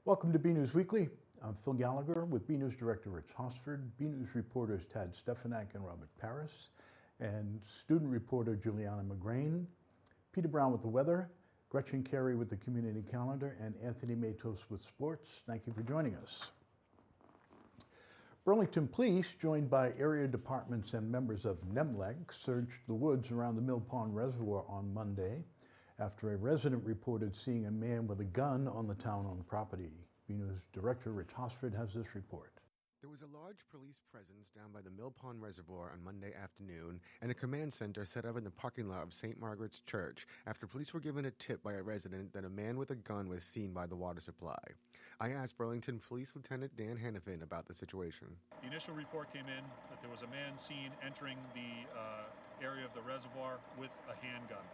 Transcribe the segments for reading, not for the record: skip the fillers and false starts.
Welcome to BNEWS Weekly. I'm Phil Gallagher with BNEWS Director Rich Hosford, BNEWS reporters Tad Stefanak and Robert Paris, and student reporter Juliana McGrain, Peter Brown with the weather, Gretchen Carey with the community calendar, and Anthony Matos with sports. Thank you for joining us. Burlington Police, joined by area departments and members of NEMLEC, searched the woods around the Mill Pond Reservoir on Monday after a resident reported seeing a man with a gun on the town-owned property. BNEWS Director Rich Hosford has this report. There was a large police presence down by the Mill Pond Reservoir on Monday afternoon and a command center set up in the parking lot of St. Margaret's Church after police were given a tip by a resident that a man with a gun was seen by the water supply. I asked Burlington Police Lieutenant Dan Hannafin about the situation. The initial report came in that there was a man seen entering the area of the reservoir with a handgun.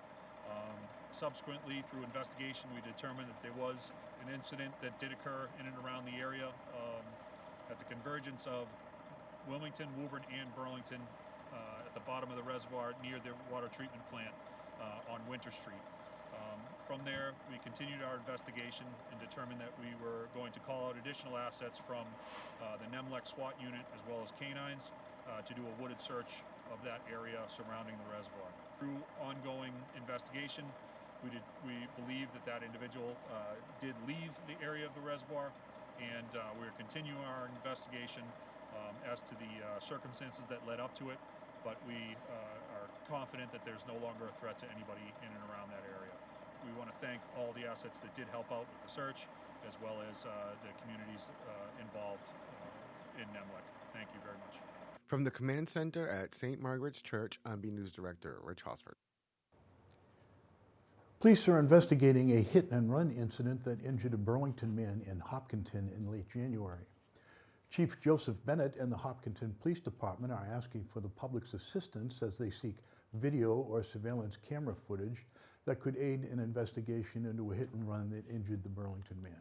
Subsequently, through investigation, we determined that there was an incident that did occur in and around the area at the convergence of Wilmington, Woburn, and Burlington at the bottom of the reservoir near the water treatment plant on Winter Street. From there, we continued our investigation and determined that we were going to call out additional assets from the NEMLEC SWAT unit as well as canines to do a wooded search of that area surrounding the reservoir. Through ongoing investigation, we believe that individual did leave the area of the reservoir, and we're continuing our investigation as to the circumstances that led up to it, but we are confident that there's no longer a threat to anybody in and around that area. We want to thank all the assets that did help out with the search, as well as the communities involved in NEMLEC. Thank you very much. From the command center at St. Margaret's Church, I'm BNews Director Rich Hosford. Police are investigating a hit-and-run incident that injured a Burlington man in Hopkinton in late January. Chief Joseph Bennett and the Hopkinton Police Department are asking for the public's assistance as they seek video or surveillance camera footage that could aid an investigation into a hit-and-run that injured the Burlington man.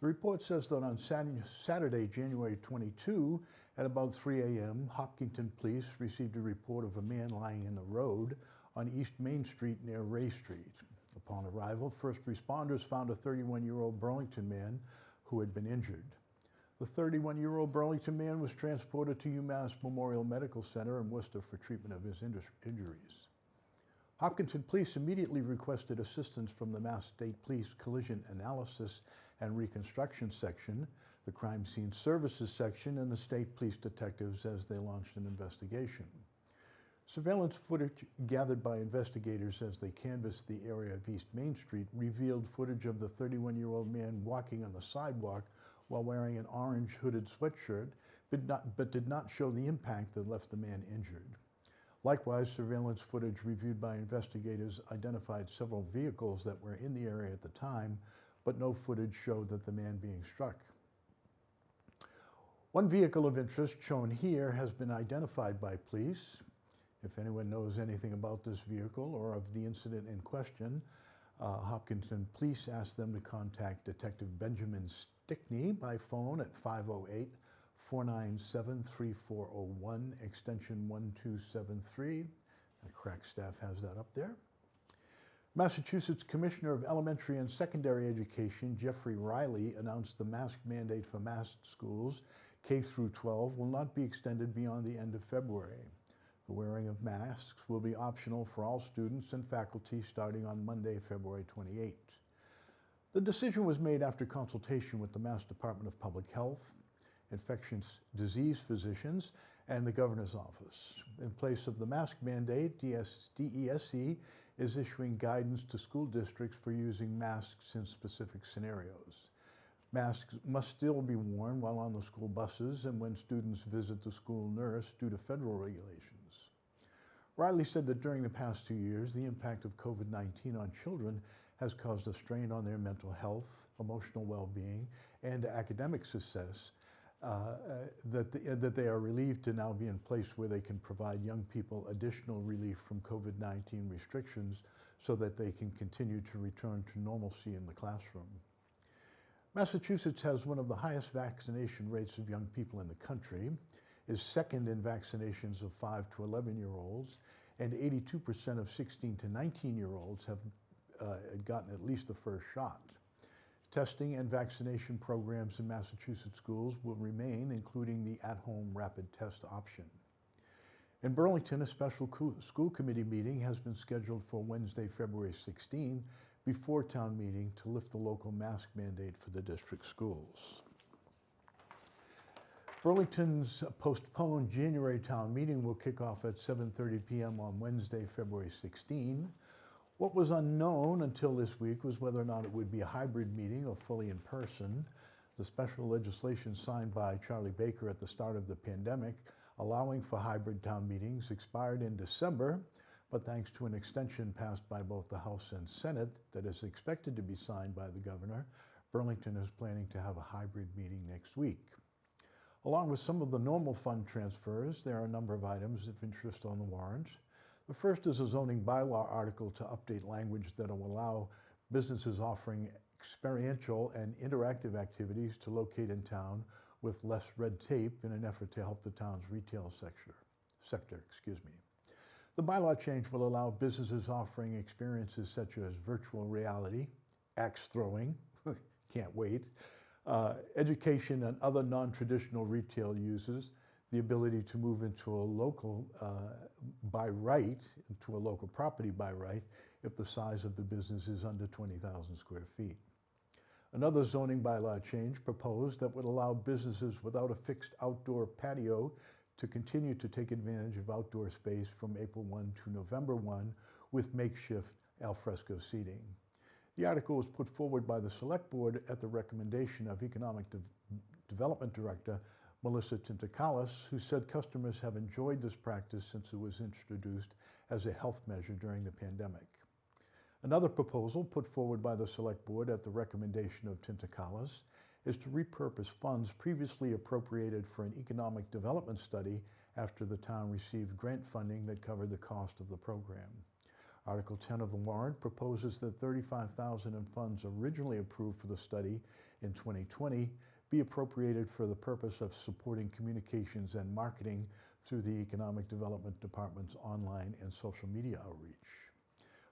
The report says that on Saturday, January 22, at about 3 a.m., Hopkinton Police received a report of a man lying in the road on East Main Street near Ray Street. Upon arrival, first responders found a 31-year-old Burlington man who had been injured. The 31-year-old Burlington man was transported to UMass Memorial Medical Center in Worcester for treatment of his injuries. Hopkinton Police immediately requested assistance from the Mass State Police Collision Analysis and Reconstruction Section, the Crime Scene Services Section, and the State Police Detectives as they launched an investigation. Surveillance footage gathered by investigators as they canvassed the area of East Main Street revealed footage of the 31-year-old man walking on the sidewalk while wearing an orange hooded sweatshirt, but did not show the impact that left the man injured. Likewise, surveillance footage reviewed by investigators identified several vehicles that were in the area at the time, but no footage showed that the man being struck. One vehicle of interest shown here has been identified by police. If anyone knows anything about this vehicle or of the incident in question, Hopkinton Police asked them to contact Detective Benjamin Stickney by phone at 508-497-3401, extension 1273. The crack staff has that up there. Massachusetts Commissioner of Elementary and Secondary Education, Jeffrey Riley, announced the mask mandate for masked schools, K through 12, will not be extended beyond the end of February. The wearing of masks will be optional for all students and faculty starting on Monday, February 28. The decision was made after consultation with the Mass Department of Public Health, infectious disease physicians, and the governor's office. In place of the mask mandate, DESC is issuing guidance to school districts for using masks in specific scenarios. Masks must still be worn while on the school buses and when students visit the school nurse due to federal regulations. Riley said that during the past 2 years, the impact of COVID-19 on children has caused a strain on their mental health, emotional well-being, and academic success, that they are relieved to now be in place where they can provide young people additional relief from COVID-19 restrictions so that they can continue to return to normalcy in the classroom. Massachusetts has one of the highest vaccination rates of young people in the country, is second in vaccinations of 5 to 11-year-olds, and 82% of 16 to 19-year-olds have gotten at least the first shot. Testing and vaccination programs in Massachusetts schools will remain, including the at-home rapid test option. In Burlington, a special school committee meeting has been scheduled for Wednesday, February 16, before town meeting to lift the local mask mandate for the district schools. Burlington's postponed January town meeting will kick off at 7:30 p.m. on Wednesday, February 16. What was unknown until this week was whether or not it would be a hybrid meeting or fully in person. The special legislation signed by Charlie Baker at the start of the pandemic, allowing for hybrid town meetings, expired in December, but thanks to an extension passed by both the House and Senate that is expected to be signed by the governor, Burlington is planning to have a hybrid meeting next week. Along with some of the normal fund transfers, there are a number of items of interest on the warrant. The first is a zoning bylaw article to update language that will allow businesses offering experiential and interactive activities to locate in town with less red tape in an effort to help the town's retail sector. The bylaw change will allow businesses offering experiences such as virtual reality, axe throwing, can't wait, education and other non-traditional retail uses, the ability to move into a local property by right if the size of the business is under 20,000 square feet. Another zoning bylaw change proposed that would allow businesses without a fixed outdoor patio to continue to take advantage of outdoor space from April 1 to November 1 with makeshift alfresco seating. The article was put forward by the Select Board at the recommendation of Economic Development Director Melissa Tintakalis, who said customers have enjoyed this practice since it was introduced as a health measure during the pandemic. Another proposal put forward by the Select Board at the recommendation of Tintakalis is to repurpose funds previously appropriated for an economic development study after the town received grant funding that covered the cost of the program. Article 10 of the warrant proposes that $35,000 in funds originally approved for the study in 2020 be appropriated for the purpose of supporting communications and marketing through the Economic Development Department's online and social media outreach.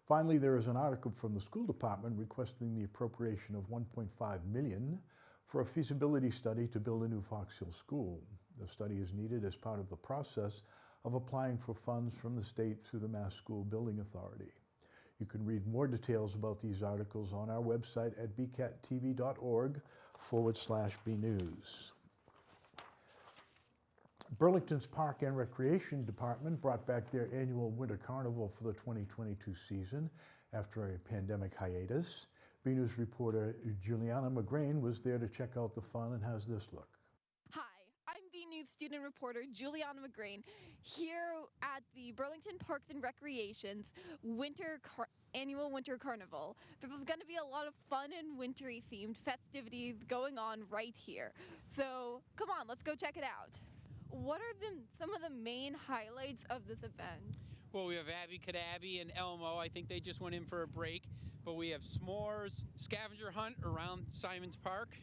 Finally, there is an article from the school department requesting the appropriation of $1.5 million for a feasibility study to build a new Fox Hill school. The study is needed as part of the process of applying for funds from the state through the Mass School Building Authority. You can read more details about these articles on our website at bcattv.org/bnews. Burlington's Park and Recreation Department brought back their annual Winter Carnival for the 2022 season after a pandemic hiatus. BNEWS reporter Juliana McGrain was there to check out the fun and has this look. Hi, I'm BNEWS student reporter Juliana McGrain here at the Burlington Parks and Recreation's annual Winter Carnival. There's going to be a lot of fun and wintry themed festivities going on right here. So come on, let's go check it out. What are some of the main highlights of this event? Well, we have Abby Cadabby and Elmo. I think they just went in for a break. But we have s'mores, scavenger hunt around Simons Park,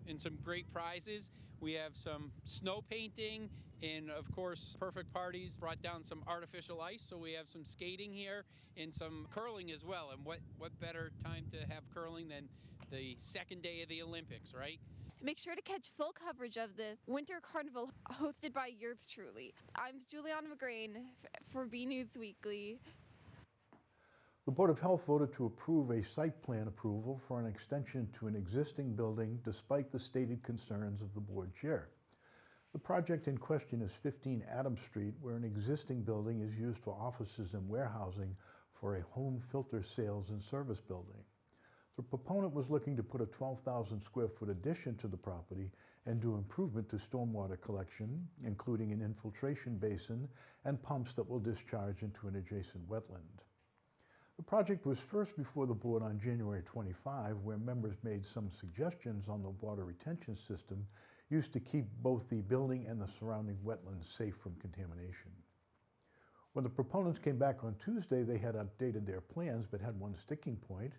and some great prizes. We have some snow painting and, of course, Perfect Parties brought down some artificial ice. So we have some skating here and some curling as well. And what better time to have curling than the second day of the Olympics, right? Make sure to catch full coverage of the Winter Carnival hosted by yours truly. I'm Juliana McGrain for BNEWS Weekly. The Board of Health voted to approve a site plan approval for an extension to an existing building despite the stated concerns of the board chair. The project in question is 15 Adams Street, where an existing building is used for offices and warehousing for a home filter sales and service building. The proponent was looking to put a 12,000 square foot addition to the property and do improvement to stormwater collection, including an infiltration basin and pumps that will discharge into an adjacent wetland. The project was first before the board on January 25, where members made some suggestions on the water retention system used to keep both the building and the surrounding wetlands safe from contamination. When the proponents came back on Tuesday, they had updated their plans but had one sticking point.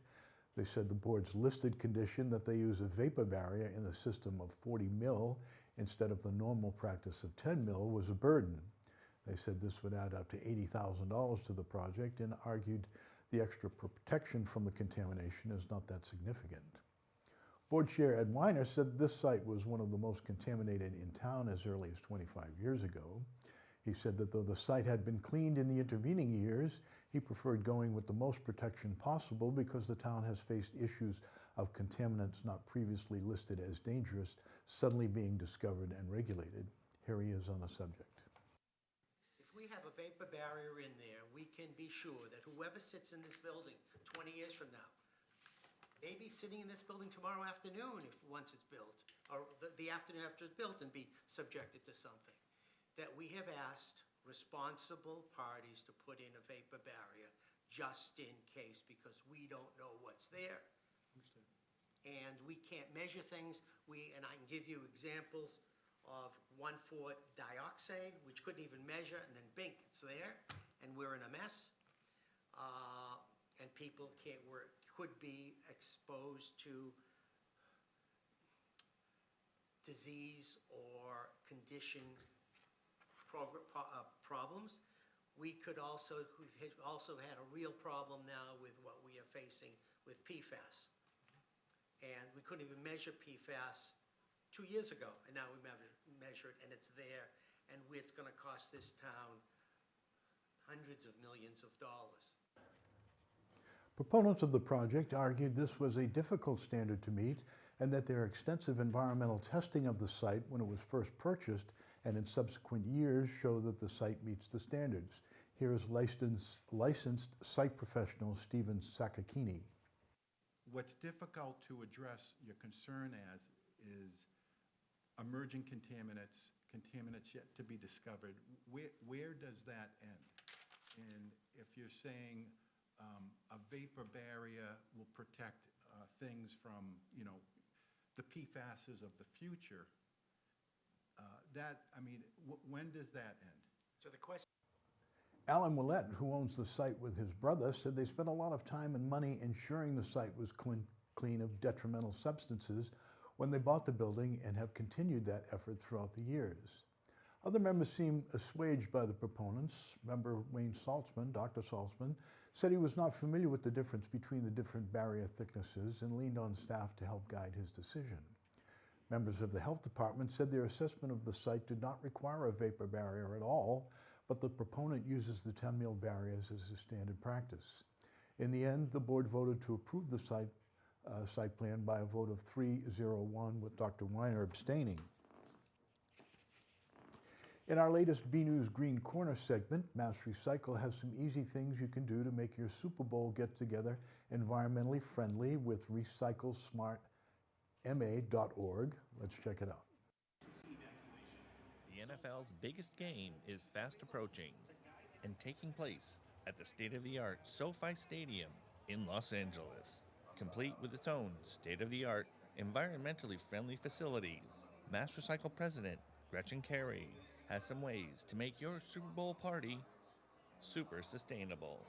They said the board's listed condition that they use a vapor barrier in the system of 40 mil instead of the normal practice of 10 mil was a burden. They said this would add up to $80,000 to the project and argued the extra protection from the contamination is not that significant. Board Chair Ed Weiner said this site was one of the most contaminated in town as early as 25 years ago. He said that though the site had been cleaned in the intervening years, he preferred going with the most protection possible because the town has faced issues of contaminants not previously listed as dangerous suddenly being discovered and regulated. Here he is on the subject. If we have a vapor barrier in there, we can be sure that whoever sits in this building 20 years from now may be sitting in this building tomorrow afternoon once it's built, or the afternoon after it's built, and be subjected to something. That we have asked responsible parties to put in a vapor barrier just in case, because we don't know what's there. And we can't measure things. And I can give you examples of 1,4 dioxide, which couldn't even measure, and then bink, it's there, and we're in a mess. And people could be exposed to disease or condition problems. We also had a real problem now with what we are facing with PFAS. And we couldn't even measure PFAS 2 years ago, and now we measure it, and it's there, and it's going to cost this town hundreds of millions of dollars. Proponents of the project argued this was a difficult standard to meet and that their extensive environmental testing of the site when it was first purchased and in subsequent years show that the site meets the standards. Here is licensed site professional Stephen Sakakini. What's difficult to address your concern as is emerging contaminants yet to be discovered. Where does that end? And if you're saying a vapor barrier will protect things from, the PFASs of the future, when does that end? So the question. Alan Willett, who owns the site with his brother, said they spent a lot of time and money ensuring the site was clean of detrimental substances when they bought the building and have continued that effort throughout the years. Other members seemed assuaged by the proponents. Member Wayne Saltzman, Dr. Saltzman, said he was not familiar with the difference between the different barrier thicknesses and leaned on staff to help guide his decision. Members of the health department said their assessment of the site did not require a vapor barrier at all, but the proponent uses the 10 mil barriers as a standard practice. In the end, the board voted to approve the site plan by a vote of 3-0-1, with Dr. Weiner abstaining. In our latest BNEWS Green Corner segment, Mass Recycle has some easy things you can do to make your Super Bowl get-together environmentally friendly with recyclesmartma.org. Let's check it out. The NFL's biggest game is fast approaching and taking place at the state-of-the-art SoFi Stadium in Los Angeles. Complete with its own state-of-the-art, environmentally friendly facilities, Mass Recycle President Gretchen Carey has some ways to make your Super Bowl party super sustainable.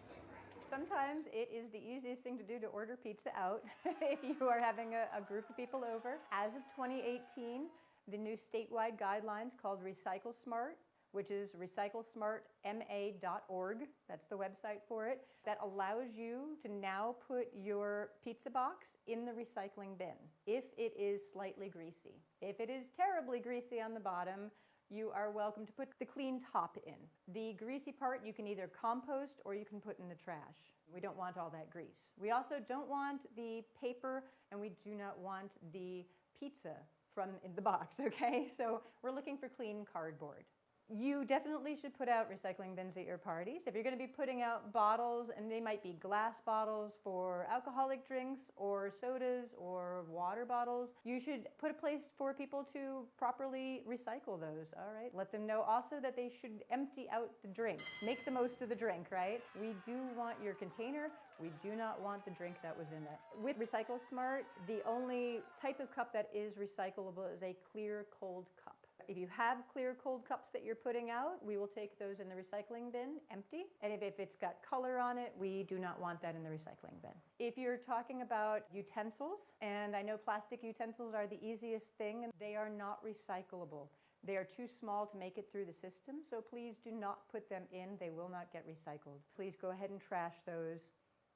Sometimes it is the easiest thing to do to order pizza out if you are having a group of people over. As of 2018, the new statewide guidelines called Recycle Smart, which is recyclesmartma.org, that's the website for it, that allows you to now put your pizza box in the recycling bin if it is slightly greasy. If it is terribly greasy on the bottom, you are welcome to put the clean top in. The greasy part you can either compost or you can put in the trash. We don't want all that grease. We also don't want the paper, and we do not want the pizza from the box, okay? So we're looking for clean cardboard. You definitely should put out recycling bins at your parties. If you're going to be putting out bottles, and they might be glass bottles for alcoholic drinks or sodas or water bottles, you should put a place for people to properly recycle those, all right? Let them know also that they should empty out the drink. Make the most of the drink, right? We do want your container. We do not want the drink that was in it. With Recycle Smart, the only type of cup that is recyclable is a clear cold cup. If you have clear cold cups that you're putting out, we will take those in the recycling bin empty. And if it's got color on it, we do not want that in the recycling bin. If you're talking about utensils, and I know plastic utensils are the easiest thing, and they are not recyclable. They are too small to make it through the system, so please do not put them in. They will not get recycled. Please go ahead and trash those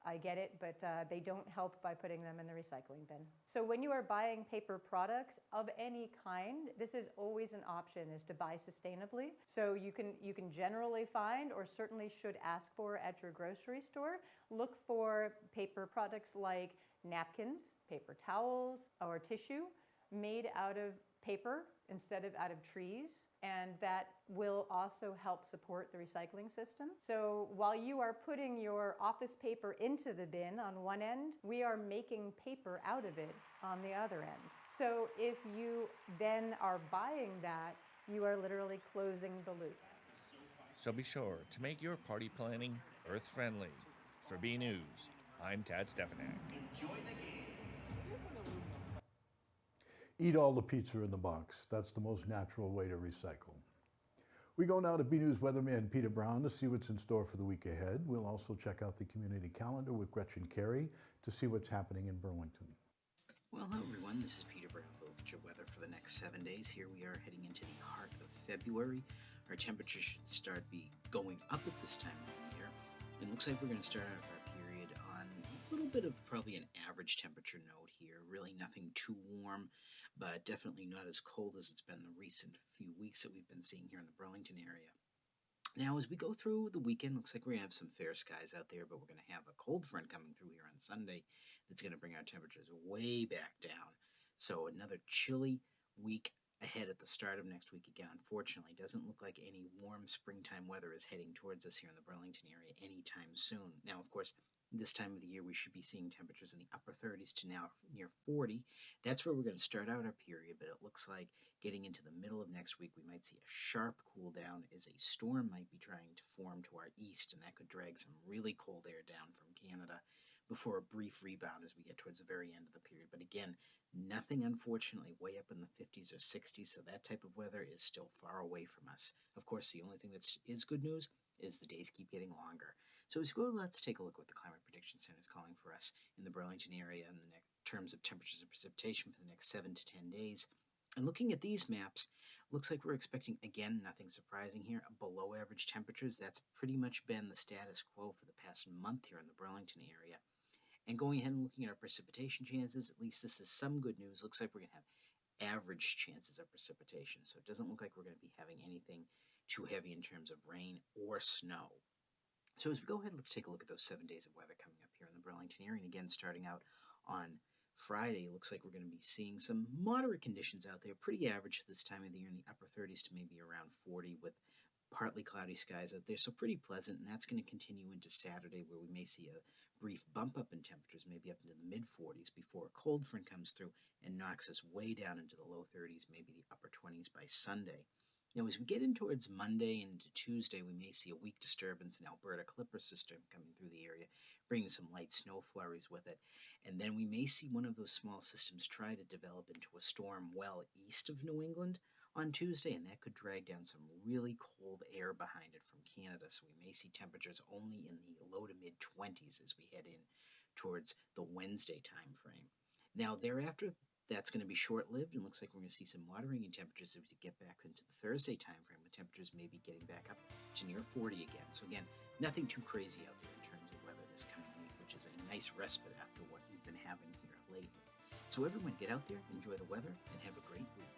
I get it, but they don't help by putting them in the recycling bin. So when you are buying paper products of any kind, this is always an option, is to buy sustainably. So you can generally find, or certainly should ask for at your grocery store, look for paper products like napkins, paper towels, or tissue made out of paper instead of out of trees, and that will also help support the recycling system. So while you are putting your office paper into the bin on one end, we are making paper out of it on the other end. So if you then are buying that, you are literally closing the loop. So be sure to make your party planning earth-friendly. For BNEWS, I'm Tad Stefanak. Eat all the pizza in the box. That's the most natural way to recycle. We go now to BNews weatherman Peter Brown to see what's in store for the week ahead. We'll also check out the community calendar with Gretchen Carey to see what's happening in Burlington. Well, hello everyone, this is Peter Brown with your weather for the next 7 days. Here we are heading into the heart of February. Our temperatures should start going up at this time of the year. It looks like we're going to start out our period on a little bit of probably an average temperature note here. Really nothing too warm, but definitely not as cold as it's been the recent few weeks that we've been seeing here in the Burlington area. Now, as we go through the weekend, looks like we're going to have some fair skies out there, but we're going to have a cold front coming through here on Sunday that's going to bring our temperatures way back down. So another chilly week ahead at the start of next week. Again, unfortunately, doesn't look like any warm springtime weather is heading towards us here in the Burlington area anytime soon. Now, of course, this time of the year, we should be seeing temperatures in the upper 30s to now near 40. That's where we're going to start out our period, but it looks like getting into the middle of next week, we might see a sharp cool down as a storm might be trying to form to our east, and that could drag some really cold air down from Canada before a brief rebound as we get towards the very end of the period. But again, nothing, unfortunately, way up in the 50s or 60s, so that type of weather is still far away from us. Of course, the only thing that is good news is the days keep getting longer. So as we go, let's take a look what the Climate Prediction Center is calling for us in the Burlington area in the terms of temperatures and precipitation for the next 7 to 10 days. And looking at these maps, looks like we're expecting, again, nothing surprising here, below average temperatures. That's pretty much been the status quo for the past month here in the Burlington area. And going ahead and looking at our precipitation chances, at least this is some good news. Looks like we're going to have average chances of precipitation. So it doesn't look like we're going to be having anything too heavy in terms of rain or snow. So as we go ahead, let's take a look at those 7 days of weather coming up here in the Burlington area. And again, starting out on Friday, looks like we're going to be seeing some moderate conditions out there, pretty average this time of the year in the upper 30s to maybe around 40 with partly cloudy skies out there. So pretty pleasant, and that's going to continue into Saturday where we may see a brief bump up in temperatures, maybe up into the mid 40s before a cold front comes through and knocks us way down into the low 30s, maybe the upper 20s by Sunday. Now, as we get in towards Monday and into Tuesday, we may see a weak disturbance in Alberta Clipper system coming through the area, bringing some light snow flurries with it. And then we may see one of those small systems try to develop into a storm well east of New England on Tuesday, and that could drag down some really cold air behind it from Canada. So we may see temperatures only in the low to mid 20s as we head in towards the Wednesday time frame. Now, thereafter, that's going to be short-lived, and looks like we're going to see some moderating in temperatures as we get back into the Thursday timeframe, with temperatures maybe getting back up to near 40 again. So again, nothing too crazy out there in terms of weather this coming week, which is a nice respite after what we've been having here lately. So everyone, get out there, enjoy the weather, and have a great week.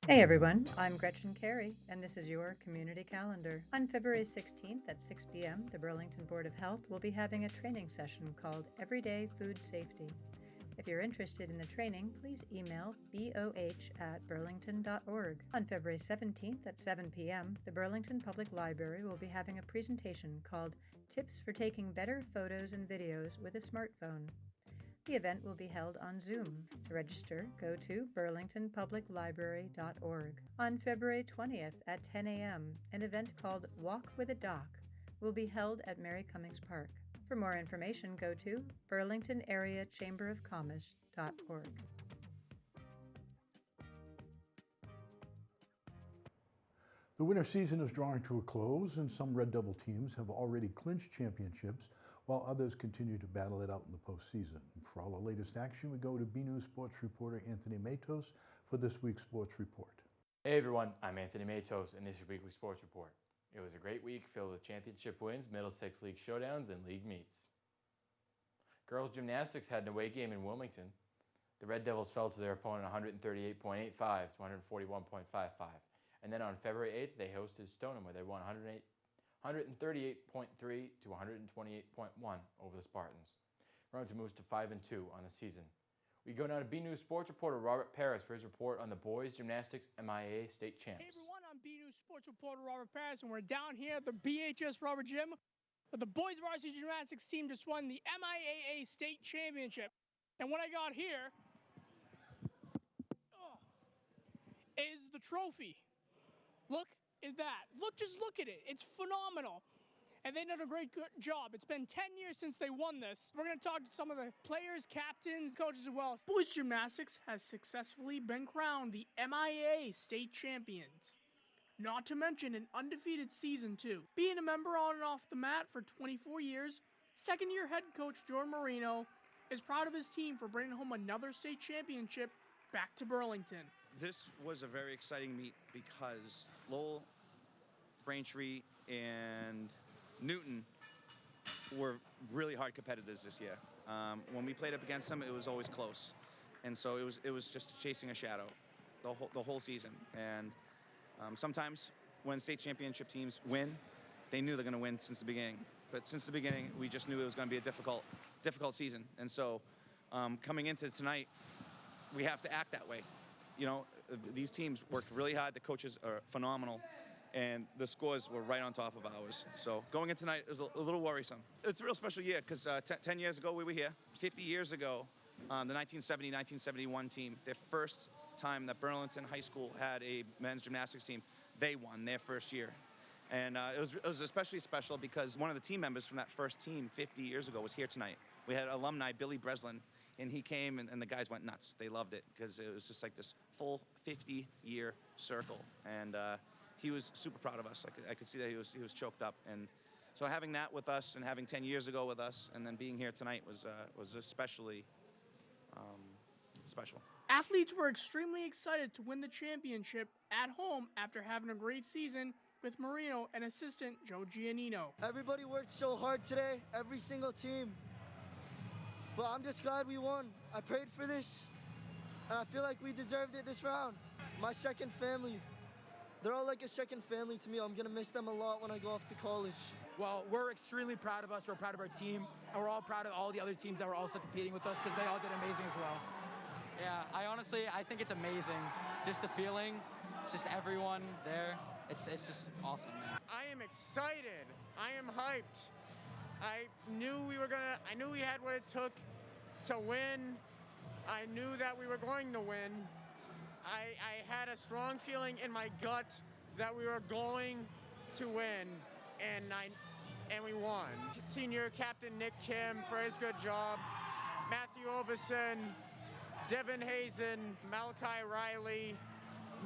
Hey everyone, I'm Gretchen Carey, and this is your community calendar. On February 16th at 6 p.m., the Burlington Board of Health will be having a training session called Everyday Food Safety. If you're interested in the training, please email boh@burlington.org. On February 17th at 7 p.m., the Burlington Public Library will be having a presentation called Tips for Taking Better Photos and Videos with a Smartphone. The event will be held on Zoom. To register, go to burlingtonpubliclibrary.org. On February 20th at 10 a.m., an event called Walk with a Doc will be held at Mary Cummings Park. For more information, go to burlingtonareachamberofcommerce.org. The winter season is drawing to a close, and some Red Devil teams have already clinched championships, while others continue to battle it out in the postseason. For all the latest action, we go to BNews sports reporter Anthony Matos for this week's sports report. Hey everyone, I'm Anthony Matos, and this is your weekly sports report. It was a great week filled with championship wins, Middlesex League showdowns, and league meets. Girls gymnastics had an away game in Wilmington. The Red Devils fell to their opponent 138.85 to 141.55. And then on February 8th, they hosted Stoneham, where they won 138.3 to 128.1 over the Spartans. Burlington moves to 5-2 on the season. We go now to BNEWS sports reporter Robert Paris for his report on the boys gymnastics MIAA state champs. Hey everyone, I'm BNEWS sports reporter Robert Paris, and we're down here at the BHS Rubber Gym where the boys varsity gymnastics team just won the MIAA state championship. And what I got here is the trophy. Look at that. Just look at it. It's phenomenal. And they did a great job. It's been 10 years since they won this. We're going to talk to some of the players, captains, coaches as well. Boys gymnastics has successfully been crowned the MIAA state champions. Not to mention an undefeated season too. Being a member on and off the mat for 24 years, second-year head coach Jordan Marino is proud of his team for bringing home another state championship back to Burlington. This was a very exciting meet because Lowell, Braintree, and Newton were really hard competitors this year. When we played up against them, it was always close, and so it was just chasing a shadow the whole season. And sometimes when state championship teams win, they knew they're going to win since the beginning. But since the beginning, we just knew it was going to be a difficult season. And so coming into tonight, we have to act that way. You know, these teams worked really hard. The coaches are phenomenal. And the scores were right on top of ours. So going into tonight is a little worrisome. It's a real special year because 10 years ago we were here. 50 years ago, the 1970-1971 team, their first time that Burlington High School had a men's gymnastics team, they won their first year. And it was especially special because one of the team members from that first team 50 years ago was here tonight. We had alumni, Billy Breslin, and he came and the guys went nuts. They loved it because it was just like this full 50-year circle. And he was super proud of us. I could see that he was choked up. And so having that with us and having 10 years ago with us and then being here tonight was especially special. Athletes were extremely excited to win the championship at home after having a great season with Marino and assistant Joe Giannino. Everybody worked so hard today, every single team. But I'm just glad we won. I prayed for this, and I feel like we deserved it this round. My second family. They're all like a second family to me. I'm gonna miss them a lot when I go off to college. Well, we're extremely proud of us. We're proud of our team, and we're all proud of all the other teams that were also competing with us because they all did amazing as well. Yeah, I think it's amazing. Just the feeling, just everyone there. It's just awesome, man. I am excited. I am hyped. I knew we had what it took to win. I knew that we were going to win. I had a strong feeling in my gut that we were going to win, and we won. Senior Captain Nick Kim for his good job, Matthew Overson, Devin Hazen, Malachi Riley,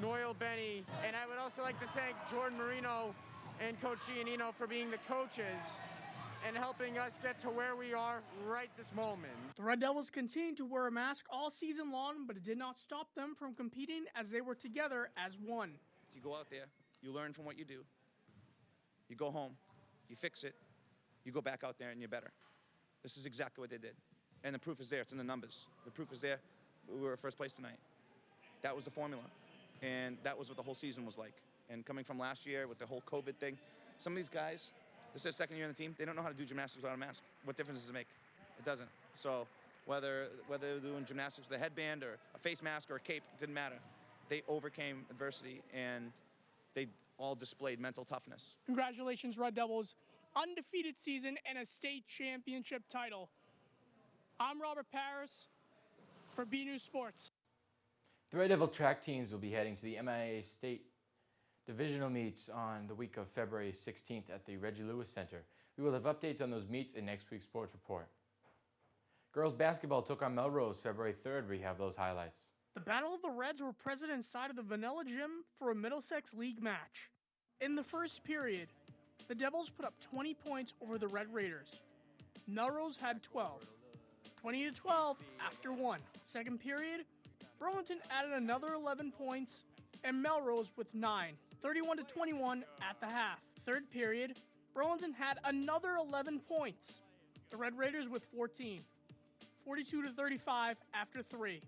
Noel Benny, and I would also like to thank Jordan Marino and Coach Giannino for being the coaches and helping us get to where we are right this moment. The Red Devils continued to wear a mask all season long, but it did not stop them from competing as they were together as one. So you go out there, you learn from what you do, you go home, you fix it, you go back out there and you're better. This is exactly what they did. And the proof is there, it's in the numbers. The proof is there, we were first place tonight. That was the formula. And that was what the whole season was like. And coming from last year with the whole COVID thing, some of these guys, this is their second year in the team, they don't know how to do gymnastics without a mask. What difference does it make? It doesn't. So whether they're doing gymnastics with a headband or a face mask or a cape, it didn't matter. They overcame adversity and they all displayed mental toughness. Congratulations, Red Devils. Undefeated season and a state championship title. I'm Robert Paris for BNEWS Sports. The Red Devil track teams will be heading to the MIAA state divisional meets on the week of February 16th at the Reggie Lewis Center. We will have updates on those meets in next week's sports report. Girls basketball took on Melrose February 3rd. We have those highlights. The Battle of the Reds were present inside of the Vanilla Gym for a Middlesex League match. In the first period, the Devils put up 20 points over the Red Raiders. Melrose had 12. 20-12 after one. Second period, Burlington added another 11 points, and Melrose with 9. 31-21 at the half. Third period, Burlington had another 11 points. The Red Raiders with 14, 42-35 after 3.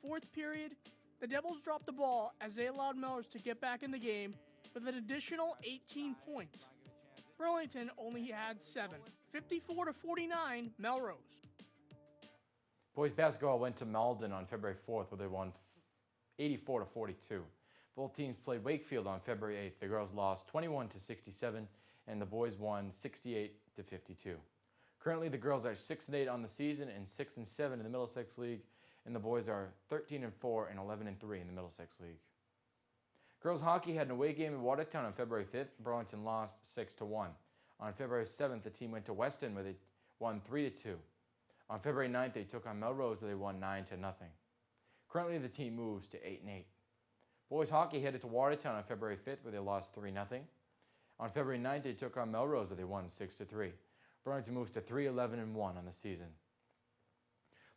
Fourth period, the Devils dropped the ball as they allowed Melrose to get back in the game with an additional 18 points. Burlington only had 7, 54-49 Melrose. Boys basketball went to Malden on February 4th, where they won 84-42. Both teams played Wakefield on February 8th. The girls lost 21-67, and the boys won 68-52. Currently, the girls are 6-8 on the season and 6-7 in the Middlesex League, and the boys are 13-4 and 11-3 in the Middlesex League. Girls hockey had an away game in Watertown on February 5th. Burlington lost 6-1. On February 7th, the team went to Weston, where they won 3-2. On February 9th, they took on Melrose, where they won 9-0. Currently, the team moves to 8-8. Boys hockey headed to Watertown on February 5th, where they lost 3-0. On February 9th, they took on Melrose, where they won 6-3. Burlington moves to 3-11-1 on the season.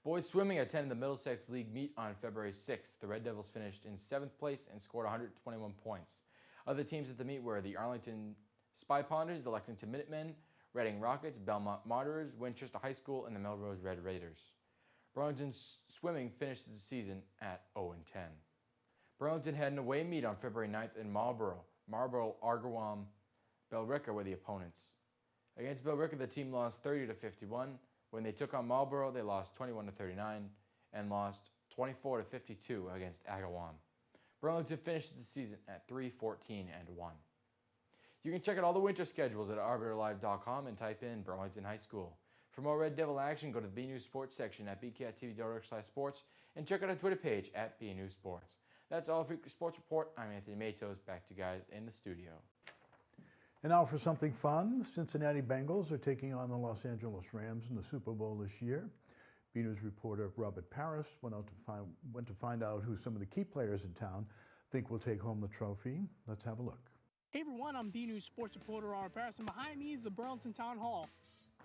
Boys swimming attended the Middlesex League meet on February 6th. The Red Devils finished in 7th place and scored 121 points. Other teams at the meet were the Arlington Spy Ponders, the Lexington Minutemen, Reading Rockets, Belmont Martyrs, Winchester High School, and the Melrose Red Raiders. Burlington swimming finished the season at 0-10. Burlington had an away meet on February 9th in Marlborough. Marlborough, Argawam, Billerica were the opponents. Against Billerica, the team lost 30-51. When they took on Marlborough, they lost 21-39 and lost 24-52 against Agawam. Burlington finished the season at 3-14-1. You can check out all the winter schedules at arbitrlive.com and type in Burlington High School. For more Red Devil action, go to the BNEWS Sports section at bktv.org/sports and check out our Twitter page at BNEWS Sports. That's all for the Sports Report. I'm Anthony Matos. Back to you guys in the studio. And now for something fun. The Cincinnati Bengals are taking on the Los Angeles Rams in the Super Bowl this year. BNews reporter Robert Paris went to find out who some of the key players in town think will take home the trophy. Let's have a look. Hey everyone, I'm BNews Sports reporter Robert Paris, and behind me is the Burlington Town Hall.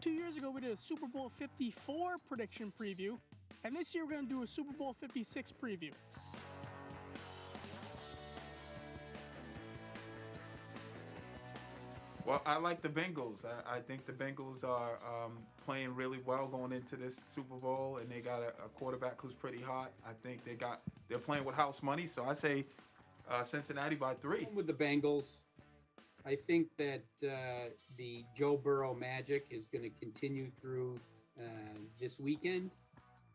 2 years ago, we did a Super Bowl 54 prediction preview, and this year we're going to do a Super Bowl 56 preview. Well, I like the Bengals. I think the Bengals are playing really well going into this Super Bowl, and they got a quarterback who's pretty hot. I think they're playing with house money, so I say Cincinnati by 3. With the Bengals, I think that the Joe Burrow magic is going to continue through this weekend,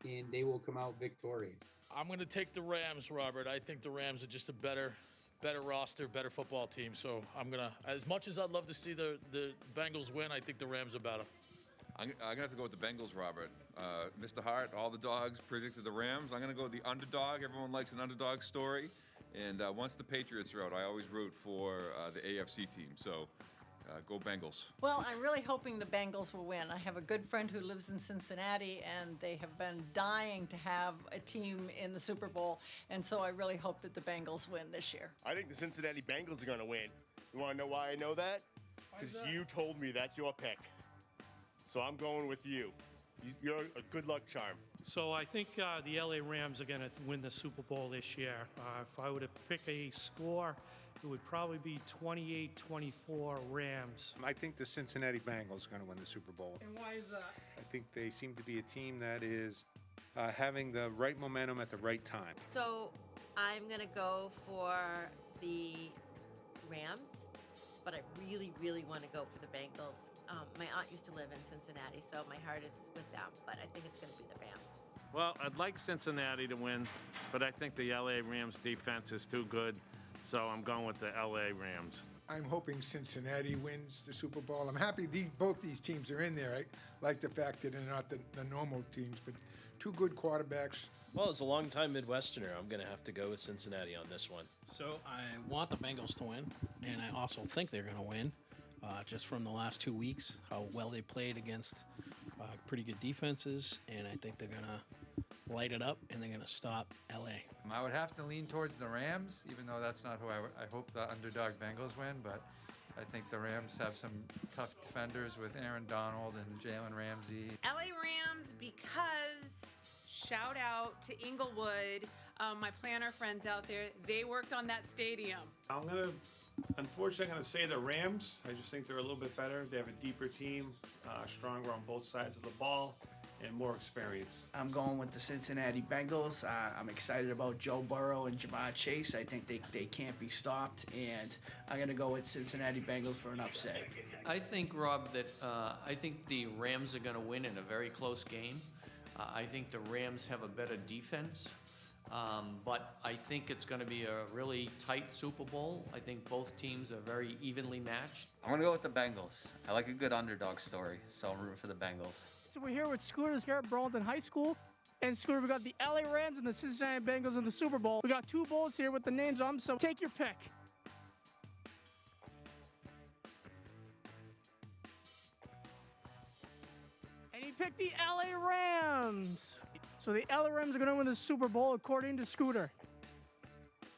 and they will come out victorious. I'm going to take the Rams, Robert. I think the Rams are just a better roster, better football team. So I'm going to, as much as I'd love to see the Bengals win, I think the Rams are better. I'm going to have to go with the Bengals, Robert. Mr. Hart, all the dogs predicted the Rams. I'm going to go with the underdog. Everyone likes an underdog story. And once the Patriots are out, I always root for the AFC team. So go Bengals. Well, I'm really hoping the Bengals will win. I have a good friend who lives in Cincinnati, and they have been dying to have a team in the Super Bowl. And so I really hope that the Bengals win this year. I think the Cincinnati Bengals are going to win. You want to know why I know that? Because you told me that's your pick. So I'm going with you. You're a good luck charm. So I think the LA Rams are going to win the Super Bowl this year. If I were to pick a score, it would probably be 28-24 Rams. I think the Cincinnati Bengals are going to win the Super Bowl. And why is that? I think they seem to be a team that is having the right momentum at the right time. So I'm going to go for the Rams, but I really, really want to go for the Bengals. My aunt used to live in Cincinnati, so my heart is with them, but I think it's going to be the Rams. Well, I'd like Cincinnati to win, but I think the LA Rams defense is too good, so I'm going with the LA Rams. I'm hoping Cincinnati wins the Super Bowl. I'm happy both these teams are in there. I like the fact that they're not the normal teams, but two good quarterbacks. Well, as a longtime Midwesterner, I'm going to have to go with Cincinnati on this one. So I want the Bengals to win, and I also think they're going to win. Just from the last 2 weeks, how well they played against pretty good defenses, and I think they're going to light it up, and they're going to stop L.A. I would have to lean towards the Rams, even though that's not who I hope the underdog Bengals win, but I think the Rams have some tough defenders with Aaron Donald and Jalen Ramsey. LA Rams, because shout out to Inglewood, my planner friends out there, they worked on that stadium. I'm going to Unfortunately, I'm going to say the Rams. I just think they're a little bit better. They have a deeper team, stronger on both sides of the ball, and more experience. I'm going with the Cincinnati Bengals. I'm excited about Joe Burrow and Jamar Chase. I think they can't be stopped, and I'm going to go with Cincinnati Bengals for an upset. I think, Rob, that I think the Rams are going to win in a very close game. I think the Rams have a better defense, but I think it's going to be a really tight Super Bowl. I think both teams are very evenly matched. I'm going to go with the Bengals. I like a good underdog story, so I'm rooting for the Bengals. So we're here with Scooter here at Burlington High School. And Scooter, we got the LA Rams and the Cincinnati Bengals in the Super Bowl. We got two bowls here with the names on them, so take your pick. And he picked the LA Rams. So the LA Rams are going to win the Super Bowl according to Scooter.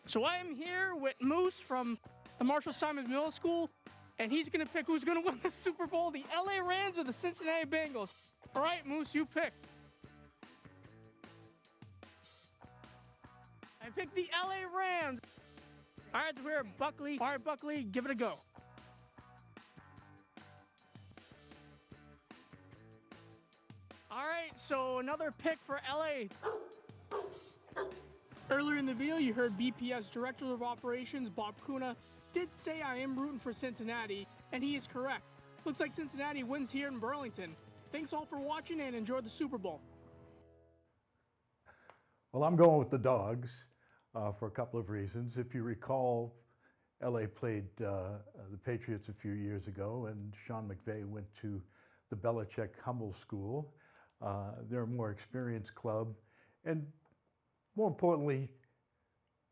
So I am here with Moose from the Marshall Simons Middle School, and he's going to pick who's going to win the Super Bowl, the LA Rams or the Cincinnati Bengals. All right, Moose, you pick. I picked the LA Rams. All right, so we're at Buckley. All right, Buckley, give it a go. All right, so another pick for LA. Earlier in the video, you heard BPS Director of Operations, Bob Kuna, did say I am rooting for Cincinnati, and he is correct. Looks like Cincinnati wins here in Burlington. Thanks all for watching and enjoy the Super Bowl. Well, I'm going with the Dogs for a couple of reasons. If you recall, LA played the Patriots a few years ago, and Sean McVay went to the Belichick Humble School. They're a more experienced club, and more importantly,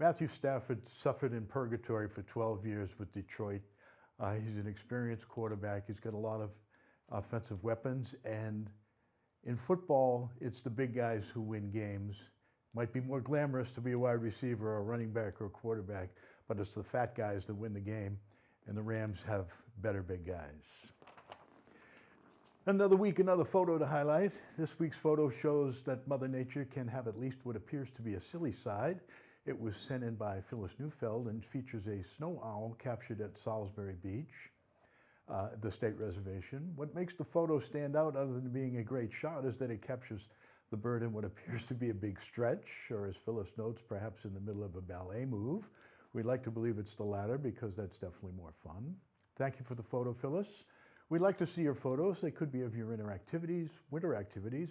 Matthew Stafford suffered in purgatory for 12 years with Detroit. He's an experienced quarterback. He's got a lot of offensive weapons, and in football, it's the big guys who win games. Might be more glamorous to be a wide receiver or a running back or a quarterback, but it's the fat guys that win the game, and the Rams have better big guys. Another week, another photo to highlight. This week's photo shows that Mother Nature can have at least what appears to be a silly side. It was sent in by Phyllis Neufeld and features a snow owl captured at Salisbury Beach, the state reservation. What makes the photo stand out, other than being a great shot, is that it captures the bird in what appears to be a big stretch, or as Phyllis notes, perhaps in the middle of a ballet move. We'd like to believe it's the latter because that's definitely more fun. Thank you for the photo, Phyllis. We'd like to see your photos. They could be of your winter activities,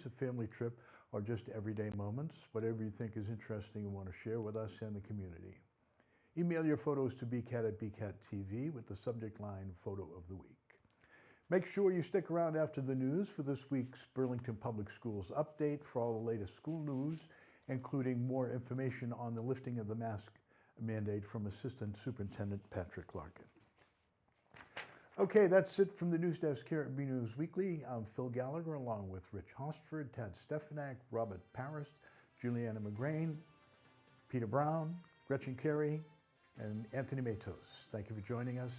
a family trip, or just everyday moments, whatever you think is interesting and want to share with us and the community. Email your photos to bcat@bcat.tv with the subject line Photo of the Week. Make sure you stick around after the news for this week's Burlington Public Schools update for all the latest school news, including more information on the lifting of the mask mandate from Assistant Superintendent Patrick Larkin. Okay, that's it from the news desk here at BNEWS Weekly. I'm Phil Gallagher, along with Rich Hosford, Tad Stefanak, Robert Paris, Juliana McGrain, Peter Brown, Gretchen Carey, and Anthony Matos. Thank you for joining us.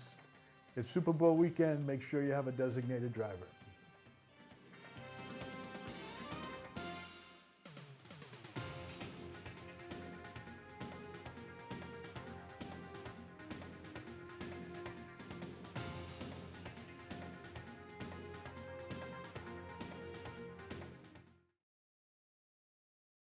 It's Super Bowl weekend. Make sure you have a designated driver.